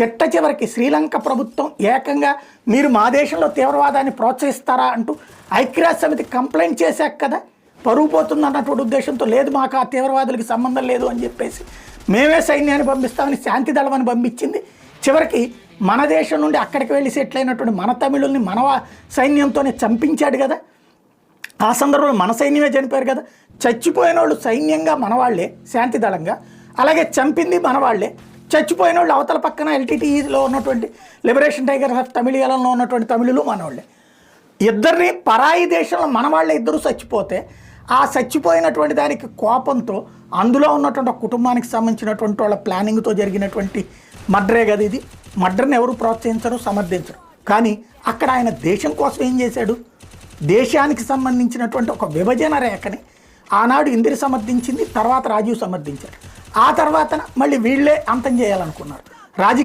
చిట్ట చివరికి శ్రీలంక ప్రభుత్వం ఏకంగా మీరు మా దేశంలో తీవ్రవాదాన్ని ప్రోత్సహిస్తారా అంటూ ఐక్యరాజ్య సమితి కంప్లైంట్ చేశాక కదా పరువు పోతుంది అన్నటువంటి ఉద్దేశంతో లేదు మాకు ఆ తీవ్రవాదులకి సంబంధం లేదు అని చెప్పేసి మేమే సైన్యాన్ని పంపిస్తామని శాంతి దళమని పంపించింది. చివరికి మన దేశం నుండి అక్కడికి వెళ్ళి సెటిల్ అయినటువంటి మన తమిళుల్ని మన సైన్యంతోనే చంపించాడు కదా. ఆ సందర్భంలో మన సైన్యమే చనిపోయారు కదా. చచ్చిపోయిన వాళ్ళు సైన్యంగా మనవాళ్లే శాంతి దళంగా, అలాగే చంపింది మనవాళ్లే. చచ్చిపోయిన వాళ్ళు అవతల పక్కన ఎల్టీటీఈలో ఉన్నటువంటి లిబరేషన్ టైగర్స్ ఆఫ్ తమిళియాలలో ఉన్నటువంటి తమిళులు మనవాళ్ళే. ఇద్దరిని పరాయి దేశంలో మనవాళ్ళే ఇద్దరు చచ్చిపోతే ఆ చచ్చిపోయినటువంటి దానికి కోపంతో అందులో ఉన్నటువంటి కుటుంబానికి సంబంధించినటువంటి వాళ్ళ ప్లానింగ్తో జరిగినటువంటి మర్డరే కదా ఇది. మర్డర్ని ఎవరు ప్రోత్సహించరు, సమర్థించరు. కానీ అక్కడ ఆయన దేశం కోసం ఏం చేశాడు? దేశానికి సంబంధించినటువంటి ఒక విభజన రేఖని ఆనాడు ఇందిర సమర్థించింది, తర్వాత రాజీవ్ సమర్థించాడు. ఆ తర్వాత మళ్ళీ వీళ్ళే అంతం చేయాలనుకున్నారు.